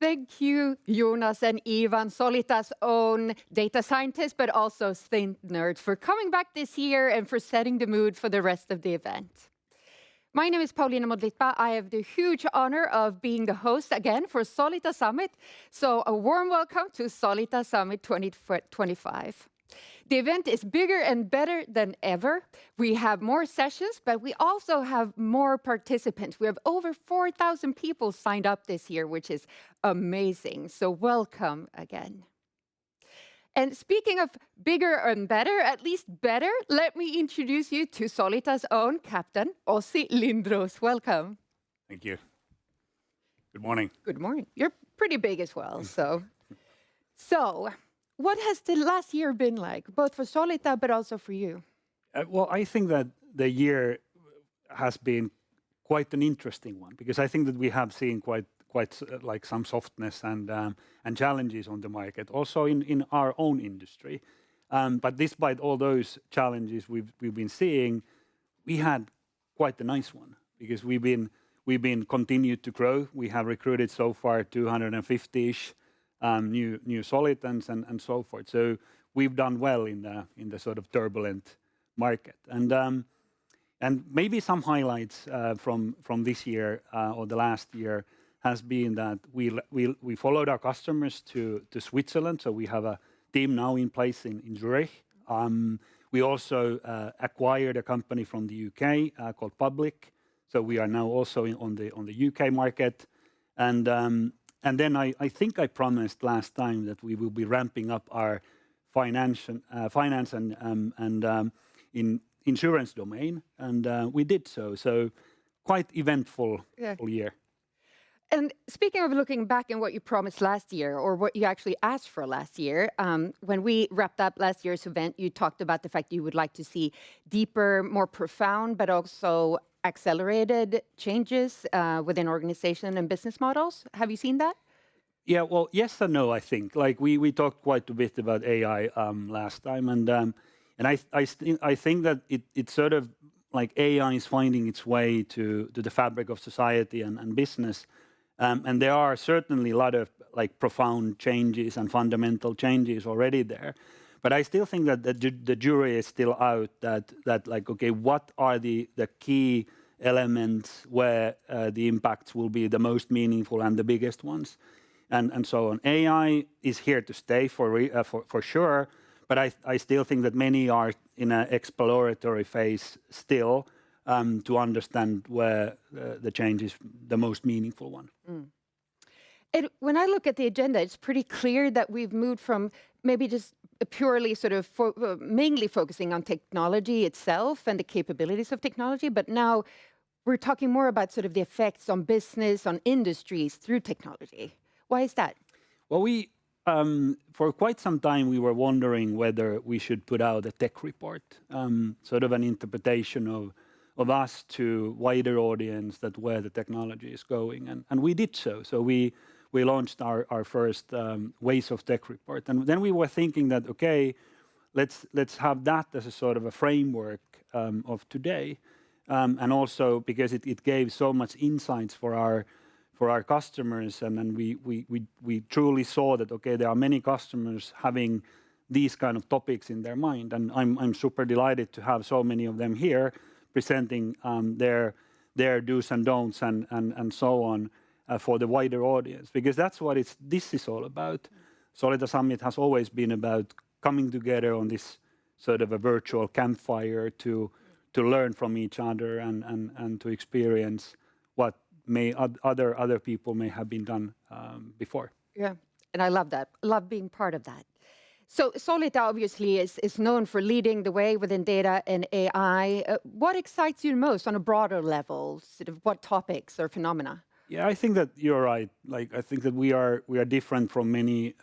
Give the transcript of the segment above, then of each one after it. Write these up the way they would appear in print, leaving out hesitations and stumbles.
Thank you, Jonas and Ivan, Solita's own data scientists, but also Think Nerds, for coming back this year and for setting the mood for the rest of the event. My name is Paulina Modlitba. I have the huge honor of being the host again for Solita Summit. So a warm welcome to Solita Summit 2025. The event is bigger and better than ever. We have more sessions, but we also have more participants. We have over 4,000 people signed up this year, which is amazing. So welcome again. And speaking of bigger and better, at least better, let me introduce you to Solita's own captain, Ossi Lindroos. Welcome. Thank you. Good morning. Good morning. You're pretty big as well, so. What has the last year been like, both for Solita, but also for you? Well, I think that the year has been quite an interesting one, because I think that we have seen quite like some softness and challenges on the market, also in our own industry. But despite all those challenges we've been seeing, we had quite a nice one, because we've been continued to grow. We have recruited so far 250-ish. New Solitans and so forth. So we've done well in the sort of turbulent market. And maybe some highlights from this year or the last year has been that we followed our customers to Switzerland. So we have a team now in place in Zurich. We also acquired a company from the UK called Public. So we are now also on the UK market. And then I think I promised last time that we will be ramping up our finance and in insurance domain, and we did so. So quite eventful year. And speaking of looking back and what you promised last year, or what you actually asked for last year, when we wrapped up last year's event, you talked about the fact you would like to see deeper, more profound, but also accelerated changes within organization and business models. Have you seen that? Yeah, well, yes and no, I think. Like we talked quite a bit about AI last time, and I think that it's sort of like AI is finding its way to the fabric of society and business, and there are certainly a lot of like profound changes and fundamental changes already there. But I still think that the jury is still out, that like, okay, what are the key elements where the impacts will be the most meaningful and the biggest ones, and so on. AI is here to stay for sure, but I still think that many are in an exploratory phase still to understand where the change is the most meaningful one. Mm. And when I look at the agenda, it's pretty clear that we've moved from maybe just purely sort of mainly focusing on technology itself and the capabilities of technology, but now we're talking more about sort of the effects on business, on industries through technology. Why is that? Well, we for quite some time we were wondering whether we should put out a tech report, sort of an interpretation of us to wider audience, that where the technology is going, and we did so. So we launched our first Ways of Tech report, and then we were thinking that okay, let's have that as a sort of a framework of today, and also because it gave so much insights for our customers, and then we truly saw that okay, there are many customers having these kind of topics in their mind, and I'm super delighted to have so many of them here presenting their do's and don'ts and so on. For the wider audience, because that's what this is all about. Solita Summit has always been about coming together on this sort of a virtual campfire to to learn from each other and to experience what may other people may have been done before. Yeah, and I love that. Love being part of that. So Solita obviously is known for leading the way within data and AI. What excites you most on a broader level? Sort of what topics or phenomena? Yeah, I think that you're right. Like, I think that we are different from many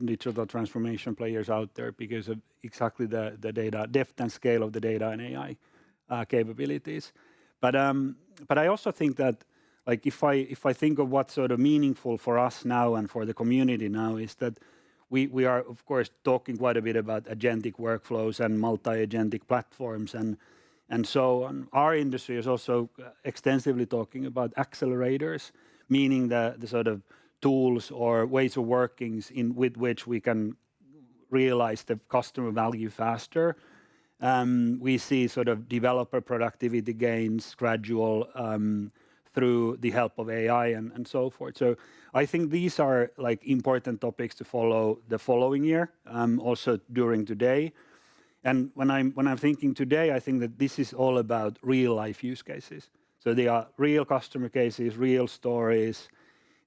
digital transformation players out there because of exactly the data depth and scale of the data and AI capabilities. But I also think that, like, if I think of what's sort of meaningful for us now and for the community now, is that we are of course talking quite a bit about agentic workflows and multi-agentic platforms and so on. Our industry is also extensively talking about accelerators, meaning the sort of tools or ways of workings with which we can realize the customer value faster. We see sort of developer productivity gains gradual through the help of AI and so forth. So I think these are like important topics to follow the following year, also during today. And when I'm thinking today, I think that this is all about real life use cases. So they are real customer cases, real stories,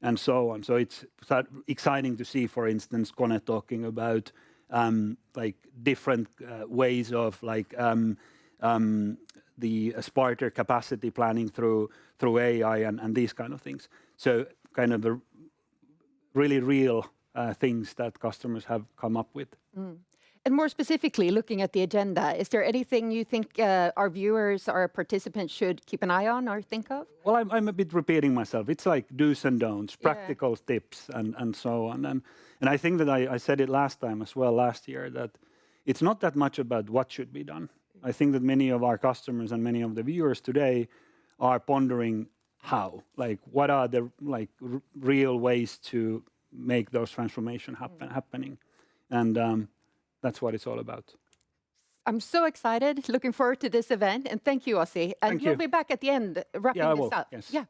and so on. So it's exciting to see, for instance, Kone talking about like different ways of like the smarter capacity planning through AI and these kind of things. So kind of the really real things that customers have come up with. Mm. And more specifically, looking at the agenda, is there anything you think our viewers, our participants should keep an eye on or think of? Well, I'm a bit repeating myself. It's like do's and don'ts, practical tips and so on. And I think that I said it last time as well, last year, that it's not that much about what should be done. I think that many of our customers and many of the viewers today are pondering how, like what are the like real ways to make those transformations happening. And that's what it's all about. I'm so excited, looking forward to this event, and thank you, Ossi. And Thank you'll you. be back at the end, wrapping this up. Yes. Yeah.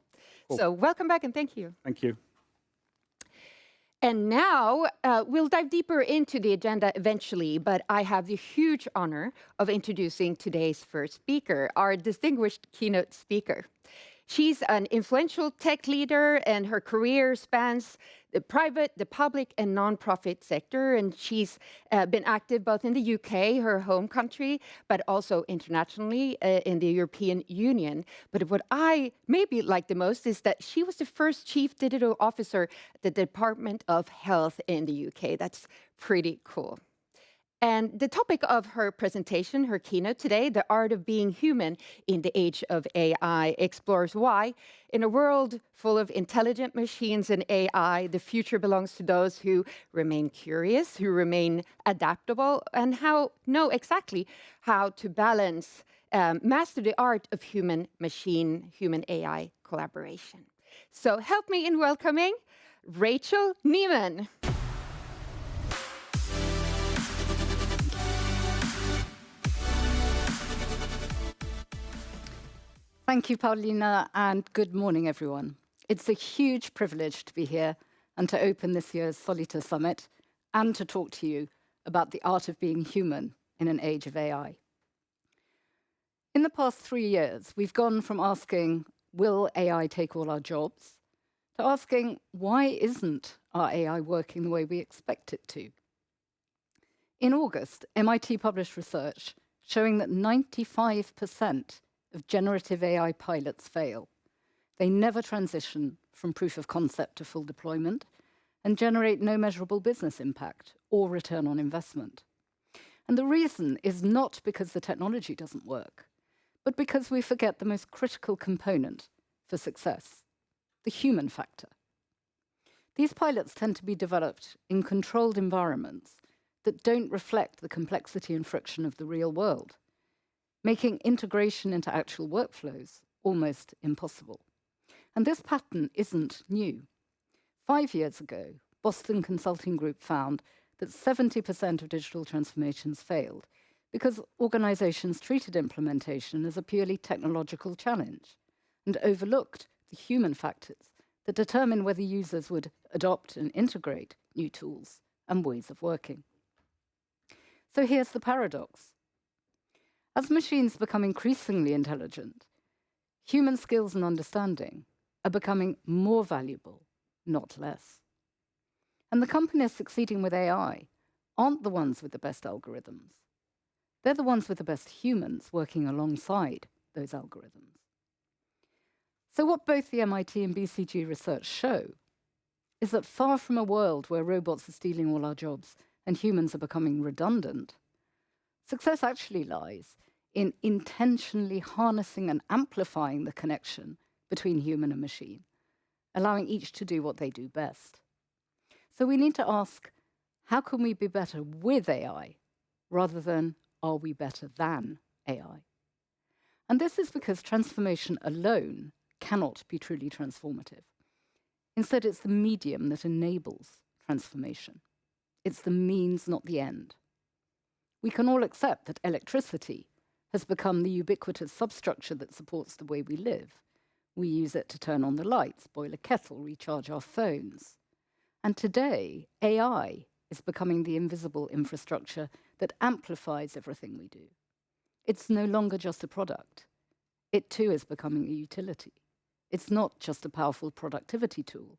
Cool. So welcome back and thank you. Thank you. And now we'll dive deeper into the agenda eventually, but I have the huge honor of introducing today's first speaker, our distinguished keynote speaker. She's an influential tech leader, and her career spans the private, the public, and nonprofit sector. And she's been active both in the UK, her home country, but also internationally in the European Union. But what I maybe like the most is that she was the first chief digital officer at the Department of Health in the UK. That's pretty cool. And the topic of her presentation, her keynote today, The Art of Being Human in the Age of AI, explores why, in a world full of intelligent machines and AI, the future belongs to those who remain curious, who remain adaptable, and know exactly how to balance, master the art of human-machine, human-AI collaboration. So help me in welcoming Rachel Neaman. Thank you, Paulina, and good morning, everyone. It's a huge privilege to be here and to open this year's Solita Summit and to talk to you about the art of being human in an age of AI. In the past 3 years, we've gone from asking, will AI take all our jobs, to asking, why isn't our AI working the way we expect it to? In August, MIT published research showing that 95% of generative AI pilots fail. They never transition from proof of concept to full deployment and generate no measurable business impact or return on investment. And the reason is not because the technology doesn't work, but because we forget the most critical component for success, the human factor. These pilots tend to be developed in controlled environments that don't reflect the complexity and friction of the real world, making integration into actual workflows almost impossible. And this pattern isn't new. 5 years ago, Boston Consulting Group found that 70% of digital transformations failed because organizations treated implementation as a purely technological challenge and overlooked the human factors that determine whether users would adopt and integrate new tools and ways of working. So here's the paradox. As machines become increasingly intelligent, human skills and understanding are becoming more valuable, not less. And the companies succeeding with AI aren't the ones with the best algorithms. They're the ones with the best humans working alongside those algorithms. So what both the MIT and BCG research show is that far from a world where robots are stealing all our jobs and humans are becoming redundant, success actually lies in intentionally harnessing and amplifying the connection between human and machine, allowing each to do what they do best. So we need to ask, how can we be better with AI rather than are we better than AI? And this is because transformation alone cannot be truly transformative. Instead, it's the medium that enables transformation. It's the means, not the end. We can all accept that electricity has become the ubiquitous substructure that supports the way we live. We use it to turn on the lights, boil a kettle, recharge our phones. And today, AI is becoming the invisible infrastructure that amplifies everything we do. It's no longer just a product. It too is becoming a utility. It's not just a powerful productivity tool,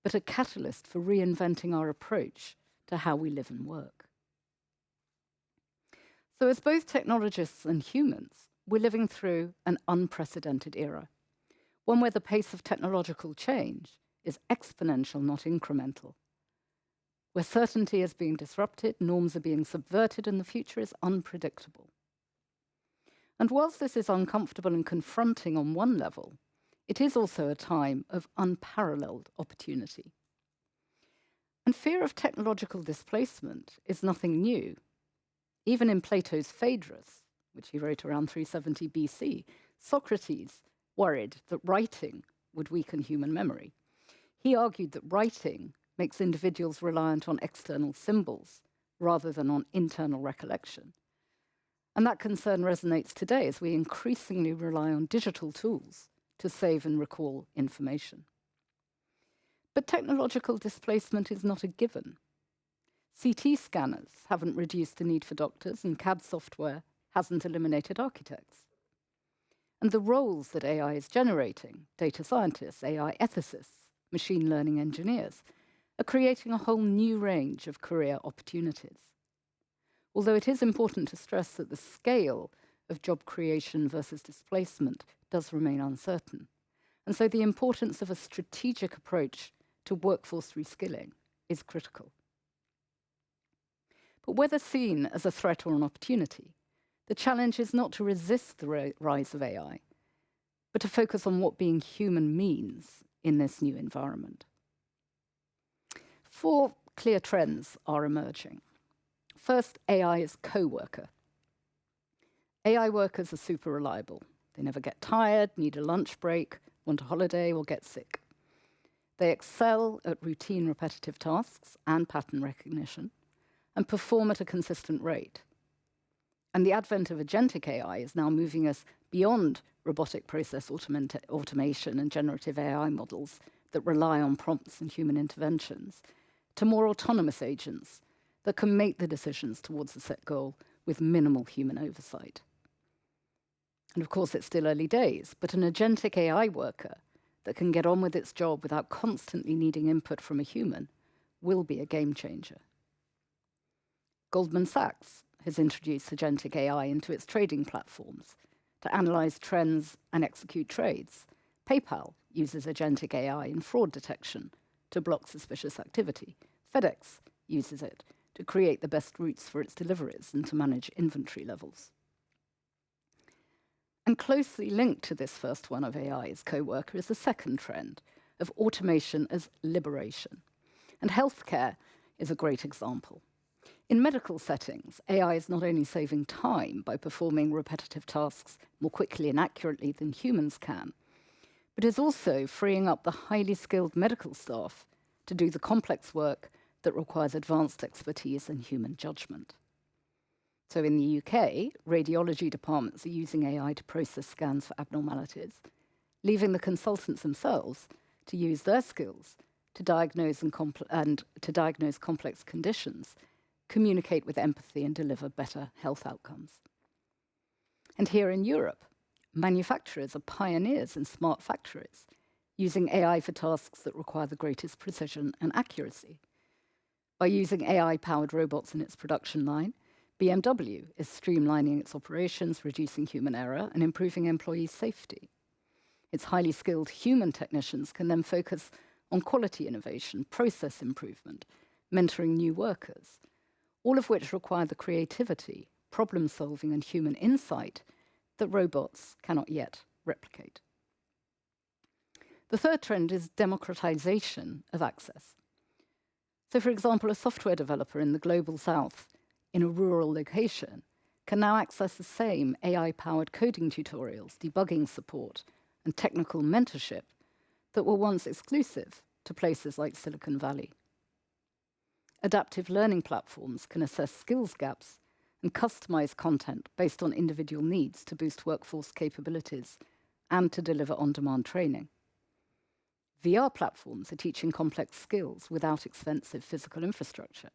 but a catalyst for reinventing our approach to how we live and work. So as both technologists and humans, we're living through an unprecedented era, one where the pace of technological change is exponential, not incremental, where certainty is being disrupted, norms are being subverted, and the future is unpredictable. And whilst this is uncomfortable and confronting on one level, it is also a time of unparalleled opportunity. And fear of technological displacement is nothing new. Even in Plato's Phaedrus, which he wrote around 370 BC, Socrates worried that writing would weaken human memory. He argued that writing makes individuals reliant on external symbols rather than on internal recollection. And that concern resonates today as we increasingly rely on digital tools to save and recall information. But technological displacement is not a given. CT scanners haven't reduced the need for doctors, and CAD software hasn't eliminated architects. And the roles that AI is generating, data scientists, AI ethicists, machine learning engineers, are creating a whole new range of career opportunities. Although it is important to stress that the scale of job creation versus displacement does remain uncertain. And so the importance of a strategic approach to workforce reskilling is critical. But whether seen as a threat or an opportunity, the challenge is not to resist the rise of AI, but to focus on what being human means in this new environment. 4 clear trends are emerging. First, AI is co-worker. AI workers are super reliable. They never get tired, need a lunch break, want a holiday, or get sick. They excel at routine repetitive tasks and pattern recognition and perform at a consistent rate. And the advent of agentic AI is now moving us beyond robotic process automation and generative AI models that rely on prompts and human interventions to more autonomous agents that can make the decisions towards a set goal with minimal human oversight. And of course, it's still early days, but an agentic AI worker that can get on with its job without constantly needing input from a human will be a game changer. Goldman Sachs has introduced agentic AI into its trading platforms to analyze trends and execute trades. PayPal uses agentic AI in fraud detection to block suspicious activity. FedEx uses it to create the best routes for its deliveries and to manage inventory levels. And closely linked to this first one of AI as co-worker is the second trend of automation as liberation. And healthcare is a great example. In medical settings, AI is not only saving time by performing repetitive tasks more quickly and accurately than humans can, but is also freeing up the highly skilled medical staff to do the complex work that requires advanced expertise and human judgment. So in the UK, radiology departments are using AI to process scans for abnormalities, leaving the consultants themselves to use their skills to diagnose complex conditions, communicate with empathy, and deliver better health outcomes. And here in Europe, manufacturers are pioneers in smart factories, using AI for tasks that require the greatest precision and accuracy. By using AI-powered robots in its production line, BMW is streamlining its operations, reducing human error, and improving employee safety. Its highly skilled human technicians can then focus on quality innovation, process improvement, mentoring new workers, all of which require the creativity, problem-solving, and human insight that robots cannot yet replicate. The third trend is democratization of access. So, for example, a software developer in the global south in a rural location can now access the same AI-powered coding tutorials, debugging support, and technical mentorship that were once exclusive to places like Silicon Valley. Adaptive learning platforms can assess skills gaps and customize content based on individual needs to boost workforce capabilities and to deliver on-demand training. VR platforms are teaching complex skills without expensive physical infrastructure.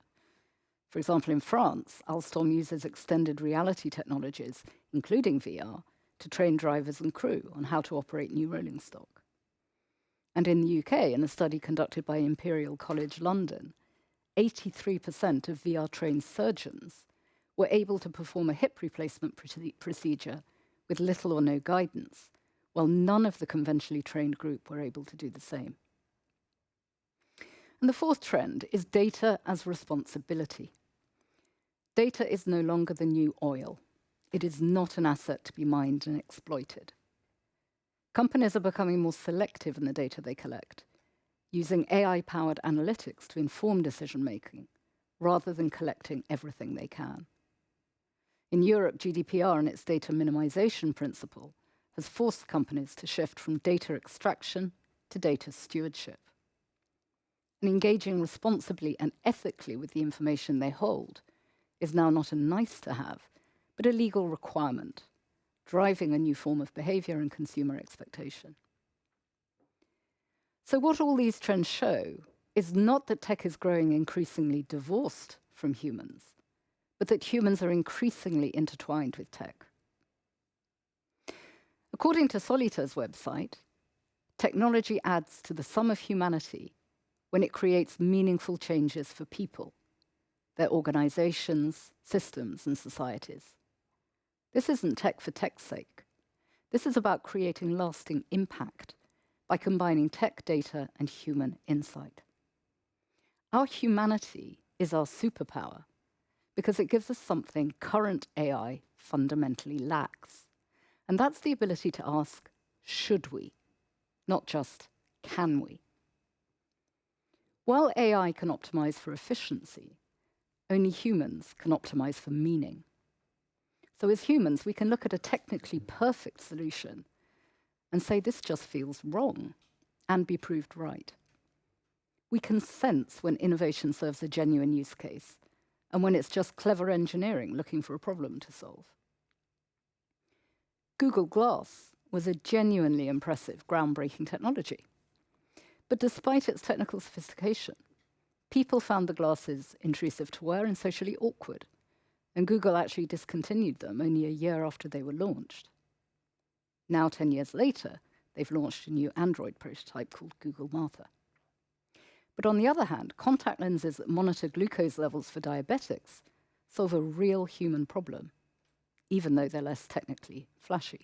For example, in France, Alstom uses extended reality technologies, including VR, to train drivers and crew on how to operate new rolling stock. And in the UK, in a study conducted by Imperial College London, 83% of VR-trained surgeons were able to perform a hip replacement procedure with little or no guidance, while none of the conventionally trained group were able to do the same. And the fourth trend is data as responsibility. Data is no longer the new oil. It is not an asset to be mined and exploited. Companies are becoming more selective in the data they collect, using AI-powered analytics to inform decision-making, rather than collecting everything they can. In Europe, GDPR and its data minimization principle has forced companies to shift from data extraction to data stewardship. And engaging responsibly and ethically with the information they hold is now not a nice-to-have, but a legal requirement, driving a new form of behavior and consumer expectation. So what all these trends show is not that tech is growing increasingly divorced from humans, but that humans are increasingly intertwined with tech. According to Solita's website, technology adds to the sum of humanity when it creates meaningful changes for people, their organizations, systems, and societies. This isn't tech for tech's sake. This is about creating lasting impact by combining tech data and human insight. Our humanity is our superpower because it gives us something current AI fundamentally lacks. And that's the ability to ask, should we? Not just, can we? While AI can optimize for efficiency, only humans can optimize for meaning. So as humans, we can look at a technically perfect solution and say this just feels wrong and be proved right. We can sense when innovation serves a genuine use case and when it's just clever engineering looking for a problem to solve. Google Glass was a genuinely impressive, groundbreaking technology. But despite its technical sophistication, people found the glasses intrusive to wear and socially awkward, and Google actually discontinued them only a year after they were launched. Now, 10 years later, they've launched a new Android prototype called Google Martha. But on the other hand, contact lenses that monitor glucose levels for diabetics solve a real human problem, even though they're less technically flashy.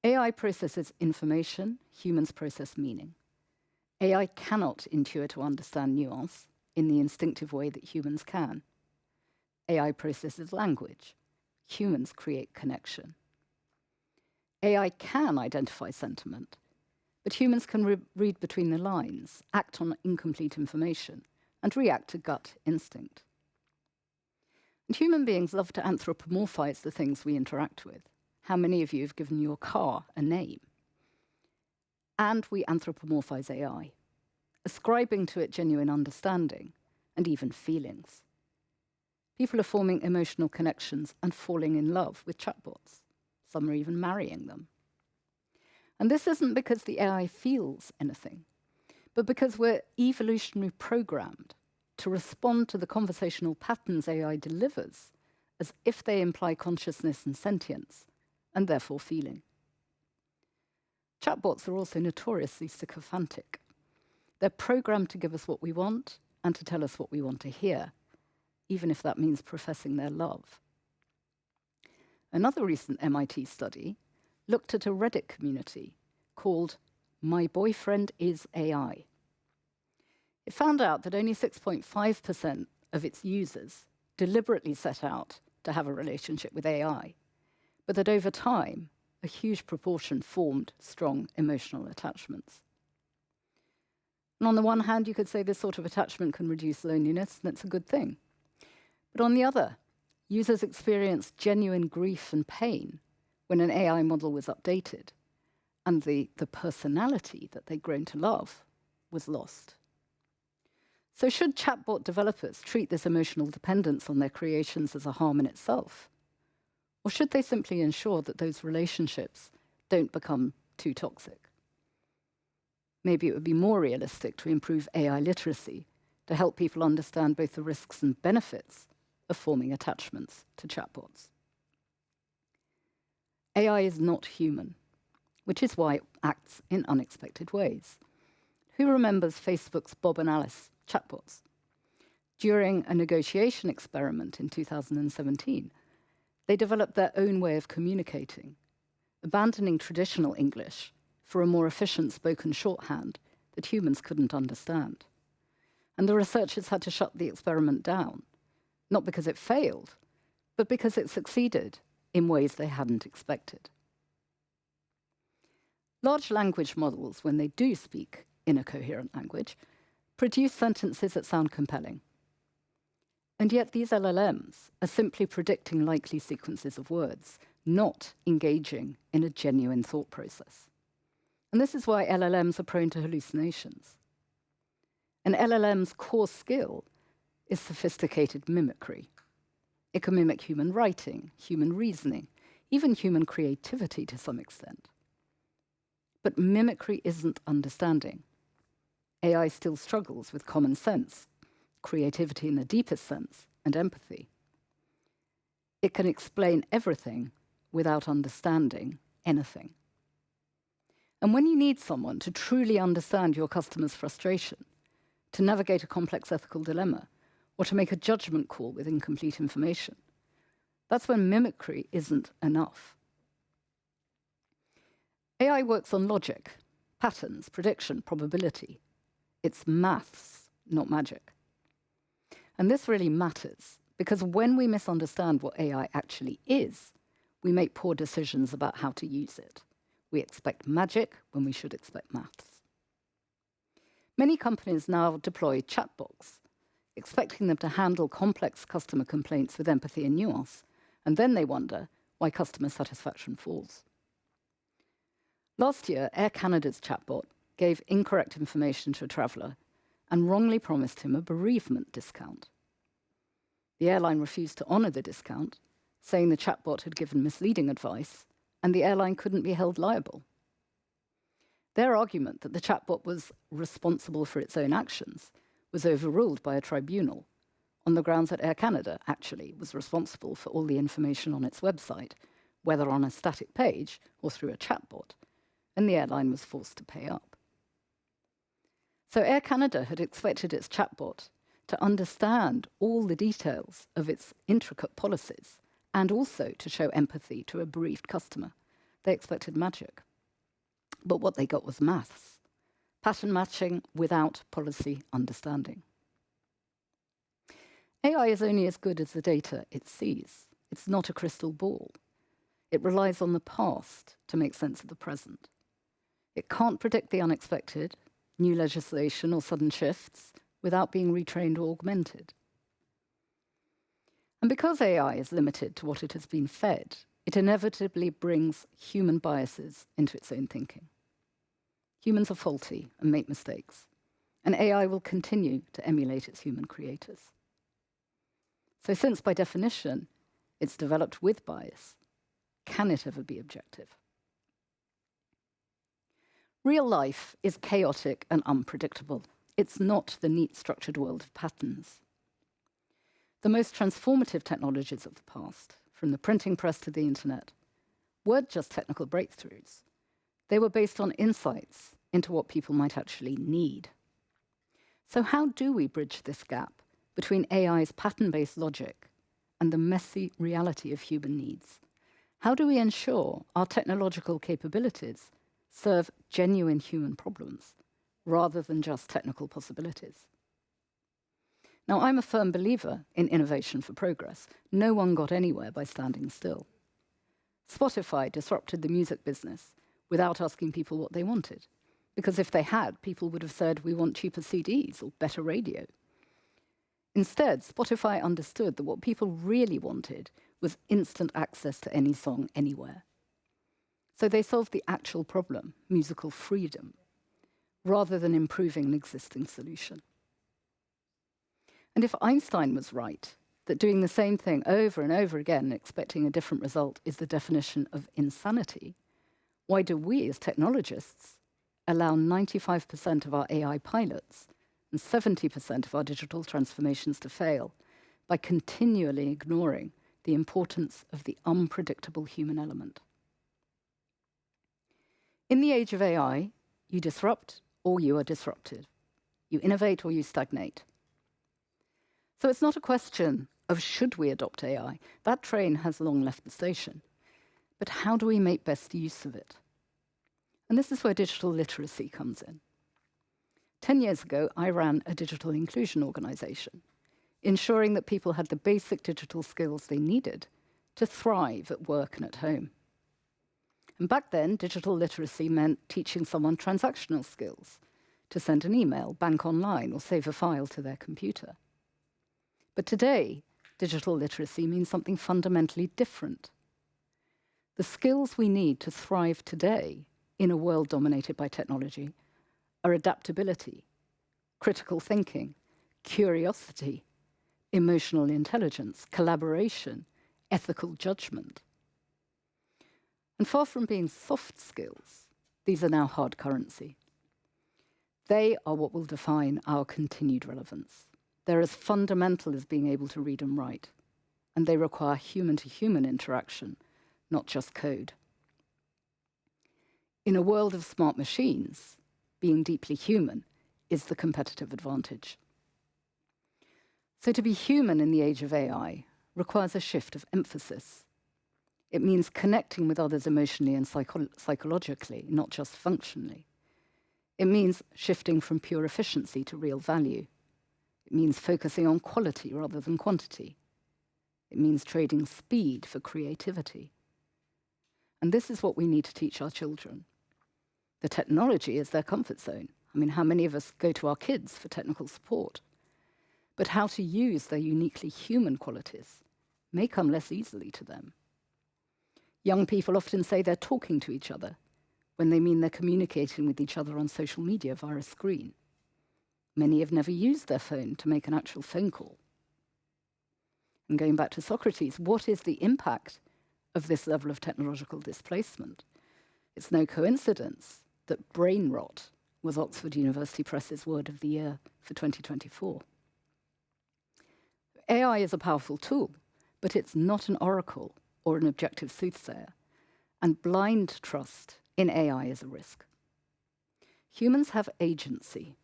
AI processes information, humans process meaning. AI cannot intuit or understand nuance in the instinctive way that humans can. AI processes language. Humans create connection. AI can identify sentiment, but humans can read between the lines, act on incomplete information, and react to gut instinct. And human beings love to anthropomorphize the things we interact with. How many of you have given your car a name? And we anthropomorphize AI, ascribing to it genuine understanding and even feelings. People are forming emotional connections and falling in love with chatbots. Some are even marrying them. And this isn't because the AI feels anything, but because we're evolutionarily programmed to respond to the conversational patterns AI delivers as if they imply consciousness and sentience, and therefore feeling. Chatbots are also notoriously sycophantic. They're programmed to give us what we want and to tell us what we want to hear, even if that means professing their love. Another recent MIT study looked at a Reddit community called My Boyfriend is AI. It found out that only 6.5% of its users deliberately set out to have a relationship with AI, but that over time, a huge proportion formed strong emotional attachments. And on the one hand, you could say this sort of attachment can reduce loneliness, and it's a good thing. But on the other, users experienced genuine grief and pain when an AI model was updated, and the personality that they'd grown to love was lost. So should chatbot developers treat this emotional dependence on their creations as a harm in itself? Or should they simply ensure that those relationships don't become too toxic? Maybe it would be more realistic to improve AI literacy to help people understand both the risks and benefits of forming attachments to chatbots. AI is not human, which is why it acts in unexpected ways. Who remembers Facebook's Bob and Alice chatbots? During a negotiation experiment in 2017, they developed their own way of communicating, abandoning traditional English for a more efficient spoken shorthand that humans couldn't understand. And the researchers had to shut the experiment down, not because it failed, but because it succeeded in ways they hadn't expected. Large language models, when they do speak in a coherent language, produce sentences that sound compelling. And yet these LLMs are simply predicting likely sequences of words, not engaging in a genuine thought process. And this is why LLMs are prone to hallucinations. An LLM's core skill is sophisticated mimicry. It can mimic human writing, human reasoning, even human creativity to some extent. But mimicry isn't understanding. AI still struggles with common sense, creativity in the deepest sense, and empathy. It can explain everything without understanding anything. And when you need someone to truly understand your customer's frustration, to navigate a complex ethical dilemma, or to make a judgment call with incomplete information, that's when mimicry isn't enough. AI works on logic, patterns, prediction, probability. It's maths, not magic. And this really matters, because when we misunderstand what AI actually is, we make poor decisions about how to use it. We expect magic when we should expect maths. Many companies now deploy chatbots, expecting them to handle complex customer complaints with empathy and nuance, and then they wonder why customer satisfaction falls. Last year, Air Canada's chatbot gave incorrect information to a traveller and wrongly promised him a bereavement discount. The airline refused to honour the discount, saying the chatbot had given misleading advice, and the airline couldn't be held liable. Their argument that the chatbot was responsible for its own actions was overruled by a tribunal on the grounds that Air Canada actually was responsible for all the information on its website, whether on a static page or through a chatbot, and the airline was forced to pay up. So Air Canada had expected its chatbot to understand all the details of its intricate policies and also to show empathy to a bereaved customer. They expected magic. But what they got was maths, pattern matching without policy understanding. AI is only as good as the data it sees. It's not a crystal ball. It relies on the past to make sense of the present. It can't predict the unexpected, new legislation or sudden shifts without being retrained or augmented. And because AI is limited to what it has been fed, it inevitably brings human biases into its own thinking. Humans are faulty and make mistakes, and AI will continue to emulate its human creators. So since, by definition, it's developed with bias, can it ever be objective? Real life is chaotic and unpredictable. It's not the neat, structured world of patterns. The most transformative technologies of the past, from the printing press to the internet, weren't just technical breakthroughs. They were based on insights into what people might actually need. So how do we bridge this gap between AI's pattern-based logic and the messy reality of human needs? How do we ensure our technological capabilities serve genuine human problems rather than just technical possibilities? Now, I'm a firm believer in innovation for progress. No one got anywhere by standing still. Spotify disrupted the music business without asking people what they wanted, because if they had, people would have said, we want cheaper CDs or better radio. Instead, Spotify understood that what people really wanted was instant access to any song anywhere. So they solved the actual problem, musical freedom, rather than improving an existing solution. And if Einstein was right, that doing the same thing over and over again, expecting a different result, is the definition of insanity, why do we as technologists allow 95% of our AI pilots and 70% of our digital transformations to fail by continually ignoring the importance of the unpredictable human element? In the age of AI, you disrupt or you are disrupted. You innovate or you stagnate. So it's not a question of should we adopt AI. That train has long left the station. But how do we make best use of it? And this is where digital literacy comes in. 10 years ago, I ran a digital inclusion organization, ensuring that people had the basic digital skills they needed to thrive at work and at home. And back then, digital literacy meant teaching someone transactional skills, to send an email, bank online, or save a file to their computer. But today, digital literacy means something fundamentally different. The skills we need to thrive today in a world dominated by technology are adaptability, critical thinking, curiosity, emotional intelligence, collaboration, ethical judgment. And far from being soft skills, these are now hard currency. They are what will define our continued relevance. They're as fundamental as being able to read and write, and they require human-to-human interaction, not just code. In a world of smart machines, being deeply human is the competitive advantage. So to be human in the age of AI requires a shift of emphasis. It means connecting with others emotionally and psychologically, not just functionally. It means shifting from pure efficiency to real value. It means focusing on quality rather than quantity. It means trading speed for creativity. And this is what we need to teach our children. The technology is their comfort zone. I mean, how many of us go to our kids for technical support? But how to use their uniquely human qualities may come less easily to them. Young people often say they're talking to each other when they mean they're communicating with each other on social media via a screen. Many have never used their phone to make an actual phone call. And going back to Socrates, what is the impact of this level of technological displacement? It's no coincidence that brain rot was Oxford University Press's word of the year for 2024. AI is a powerful tool, but it's not an oracle or an objective soothsayer, and blind trust in AI is a risk. Humans have agency,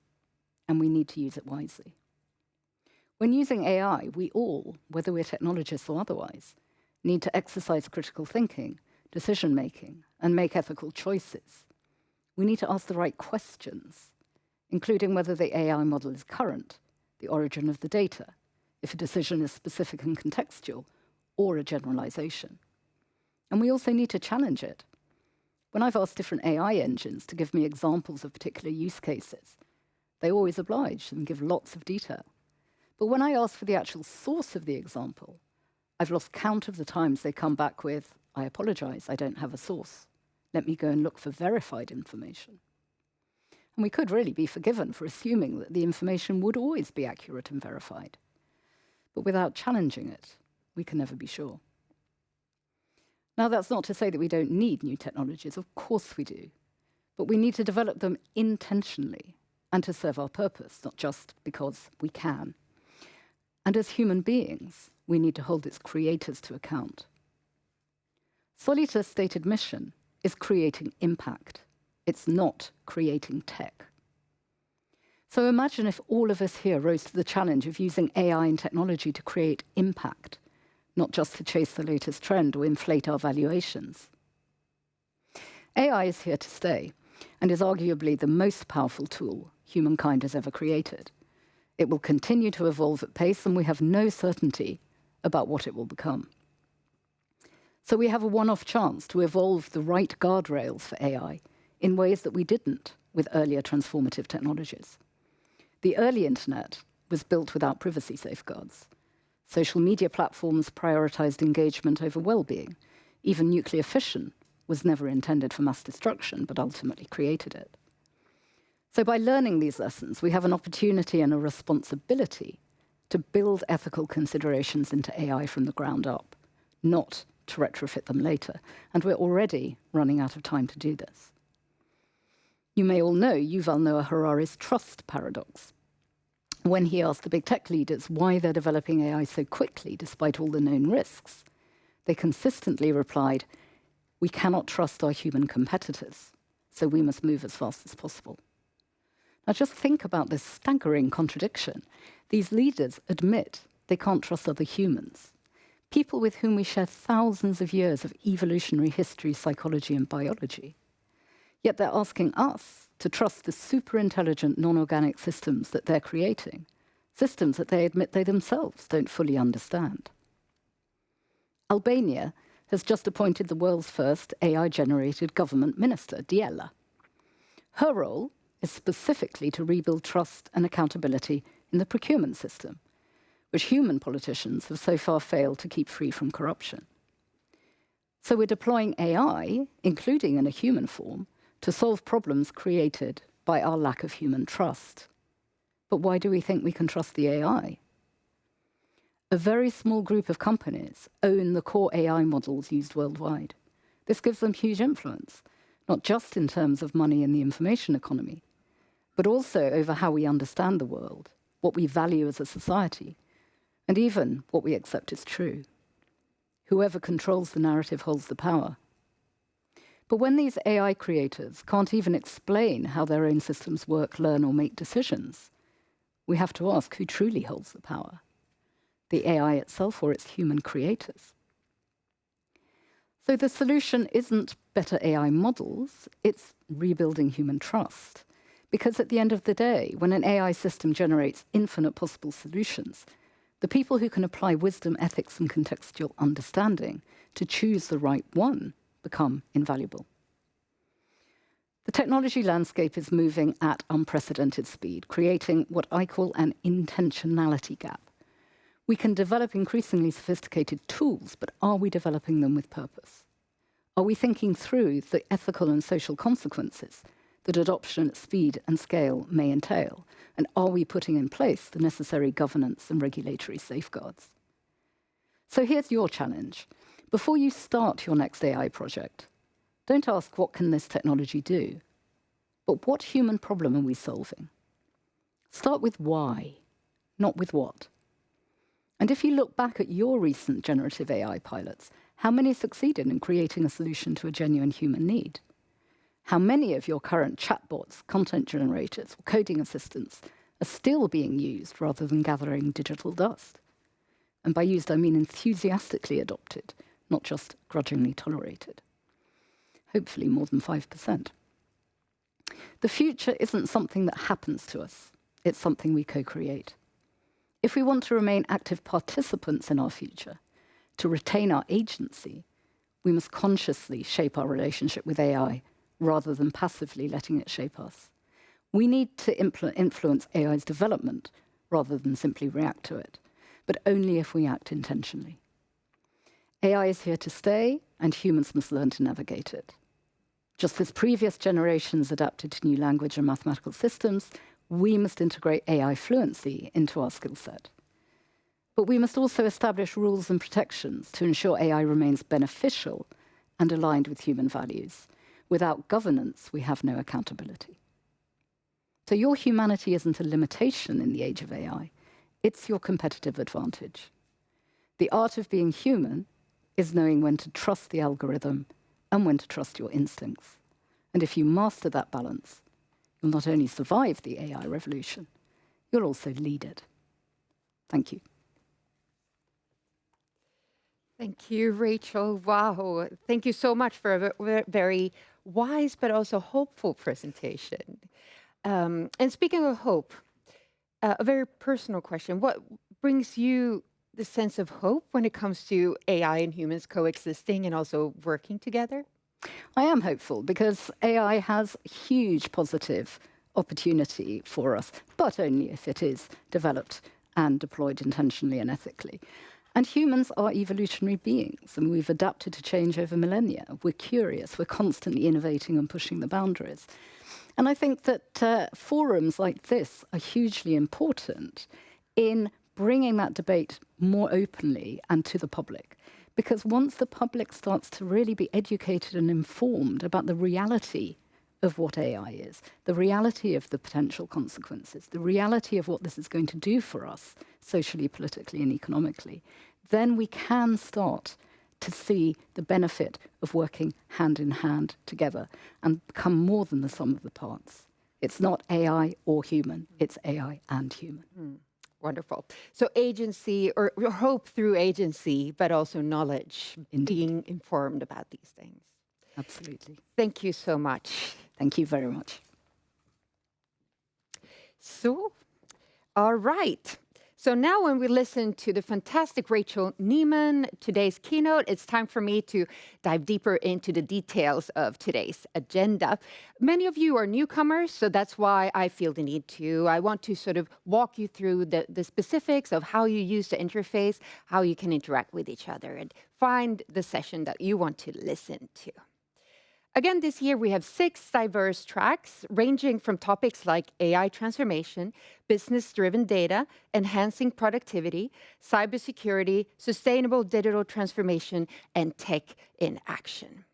and we need to use it wisely. When using AI, we all, whether we're technologists or otherwise, need to exercise critical thinking, decision-making, and make ethical choices. We need to ask the right questions, including whether the AI model is current, the origin of the data, if a decision is specific and contextual, or a generalization. And we also need to challenge it. When I've asked different AI engines to give me examples of particular use cases, they always oblige and give lots of detail. But when I ask for the actual source of the example, I've lost count of the times they come back with, I apologize, I don't have a source. Let me go and look for verified information. And we could really be forgiven for assuming that the information would always be accurate and verified. But without challenging it, we can never be sure. Now, that's not to say that we don't need new technologies. Of course we do. But we need to develop them intentionally and to serve our purpose, not just because we can. And as human beings, we need to hold its creators to account. Solita's stated mission is creating impact. It's not creating tech. So imagine if all of us here rose to the challenge of using AI and technology to create impact, not just to chase the latest trend or inflate our valuations. AI is here to stay and is arguably the most powerful tool humankind has ever created. It will continue to evolve at pace, and we have no certainty about what it will become. So we have a one-off chance to evolve the right guardrails for AI in ways that we didn't with earlier transformative technologies. The early internet was built without privacy safeguards. Social media platforms prioritized engagement over well-being. Even nuclear fission was never intended for mass destruction, but ultimately created it. So by learning these lessons, we have an opportunity and a responsibility to build ethical considerations into AI from the ground up, not to retrofit them later. And we're already running out of time to do this. You may all know Yuval Noah Harari's trust paradox. When he asked the big tech leaders why they're developing AI so quickly despite all the known risks, they consistently replied, "We cannot trust our human competitors, so we must move as fast as possible." Now just think about this staggering contradiction. These leaders admit they can't trust other humans, people with whom we share thousands of years of evolutionary history, psychology, and biology. Yet they're asking us to trust the super-intelligent non-organic systems that they're creating, systems that they admit they themselves don't fully understand. Albania has just appointed the world's first AI-generated government minister, Diela. Her role is specifically to rebuild trust and accountability in the procurement system, which human politicians have so far failed to keep free from corruption. So we're deploying AI, including in a human form, to solve problems created by our lack of human trust. But why do we think we can trust the AI? A very small group of companies own the core AI models used worldwide. This gives them huge influence, not just in terms of money in the information economy, but also over how we understand the world, what we value as a society, and even what we accept as true. Whoever controls the narrative holds the power. But when these AI creators can't even explain how their own systems work, learn, or make decisions, we have to ask who truly holds the power, the AI itself or its human creators. So the solution isn't better AI models, it's rebuilding human trust. Because at the end of the day, when an AI system generates infinite possible solutions, the people who can apply wisdom, ethics, and contextual understanding to choose the right one become invaluable. The technology landscape is moving at unprecedented speed, creating what I call an intentionality gap. We can develop increasingly sophisticated tools, but are we developing them with purpose? Are we thinking through the ethical and social consequences that adoption at speed and scale may entail? And are we putting in place the necessary governance and regulatory safeguards? So here's your challenge. Before you start your next AI project, don't ask what can this technology do, but what human problem are we solving? Start with why, not with what. And if you look back at your recent generative AI pilots, how many succeeded in creating a solution to a genuine human need? How many of your current chatbots, content generators, or coding assistants are still being used rather than gathering digital dust? And by used, I mean enthusiastically adopted, not just grudgingly tolerated. Hopefully more than 5%. The future isn't something that happens to us. It's something we co-create. If we want to remain active participants in our future, to retain our agency, we must consciously shape our relationship with AI rather than passively letting it shape us. We need to influence AI's development rather than simply react to it, but only if we act intentionally. AI is here to stay, and humans must learn to navigate it. Just as previous generations adapted to new language and mathematical systems, we must integrate AI fluency into our skill set. But we must also establish rules and protections to ensure AI remains beneficial and aligned with human values. Without governance, we have no accountability. So your humanity isn't a limitation in the age of AI. It's your competitive advantage. The art of being human is knowing when to trust the algorithm and when to trust your instincts. And if you master that balance, you'll not only survive the AI revolution, you'll also lead it. Thank you. Thank you, Rachel. Wow. Thank you so much for a very wise but also hopeful presentation. And speaking of hope, a very personal question. What brings you the sense of hope when it comes to AI and humans coexisting and also working together? I am hopeful because AI has huge positive opportunity for us, but only if it is developed and deployed intentionally and ethically. And humans are evolutionary beings, and we've adapted to change over millennia. We're curious, we're constantly innovating and pushing the boundaries. And I think that forums like this are hugely important in bringing that debate more openly and to the public. Because once the public starts to really be educated and informed about the reality of what AI is, the reality of the potential consequences, the reality of what this is going to do for us socially, politically, and economically, then we can start to see the benefit of working hand in hand together and become more than the sum of the parts. It's not AI or human, it's AI and human. Wonderful. So agency or hope through agency, but also knowledge, being informed about these things. Absolutely. Thank you so much. Thank you very much. So, all right. So now when we listen to the fantastic Rachel Neaman, today's keynote, it's time for me to dive deeper into the details of today's agenda. Many of you are newcomers, so that's why I feel the need to. I want to sort of walk you through the specifics of how you use the interface, how you can interact with each other, and find the session that you want to listen to. Again, this year we have 6 diverse tracks ranging from topics like AI transformation, business-driven data, enhancing productivity, cybersecurity, sustainable digital transformation, and tech in action.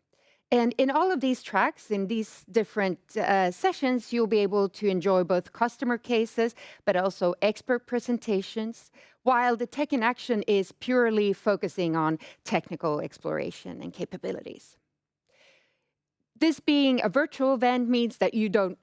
And in all of these tracks, in these different sessions, you'll be able to enjoy both customer cases, but also expert presentations, while the tech in action is purely focusing on technical exploration and capabilities. This being a virtual event means that you don't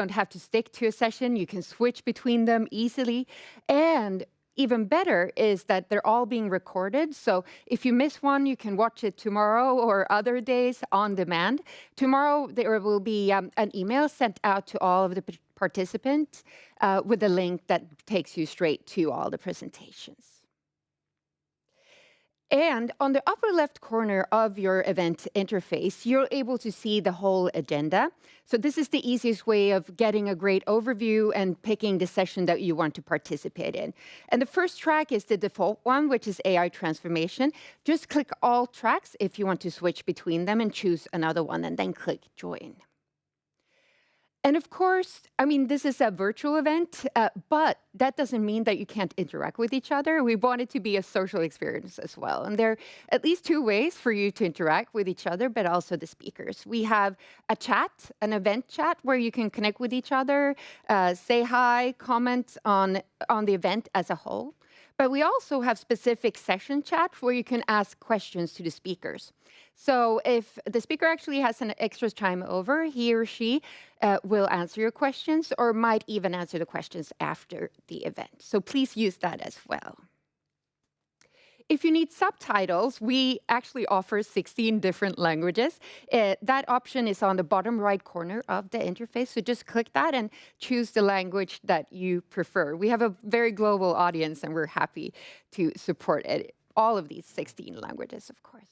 have to stick to a session. You can switch between them easily. And even better is that they're all being recorded. So if you miss one, you can watch it tomorrow or other days on demand. Tomorrow, there will be an email sent out to all of the participants with a link that takes you straight to all the presentations. And on the upper left corner of your event interface, you're able to see the whole agenda. So this is the easiest way of getting a great overview and picking the session that you want to participate in. And the first track is the default one, which is AI transformation. Just click all tracks if you want to switch between them and choose another one, and then click join. And of course, I mean, this is a virtual event, but that doesn't mean that you can't interact with each other. We want it to be a social experience as well. And there are at least 2 ways for you to interact with each other, but also the speakers. We have a chat, an event chat, where you can connect with each other, say hi, comment on the event as a whole. But we also have specific session chat where you can ask questions to the speakers. So if the speaker actually has an extra time over, he or she will answer your questions or might even answer the questions after the event. So please use that as well. If you need subtitles, we actually offer 16 different languages. That option is on the bottom right corner of the interface. So just click that and choose the language that you prefer. We have a very global audience, and we're happy to support it. All of these 16 languages, of course.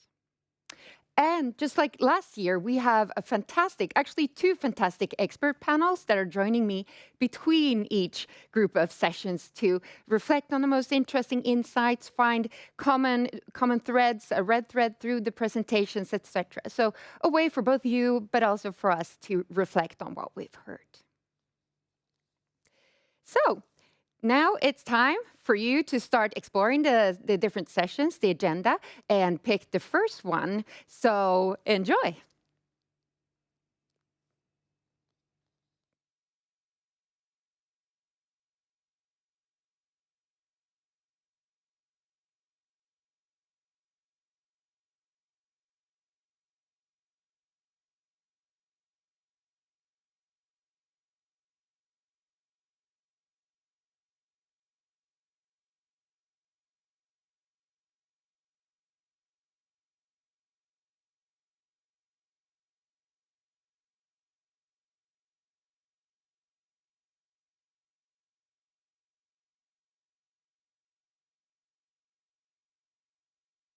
And just like last year, we have actually 2 fantastic expert panels that are joining me between each group of sessions to reflect on the most interesting insights, find common threads, a red thread through the presentations, etc. So a way for both you, but also for us to reflect on what we've heard. So now it's time for you to start exploring the different sessions, the agenda, and pick the first one. So enjoy.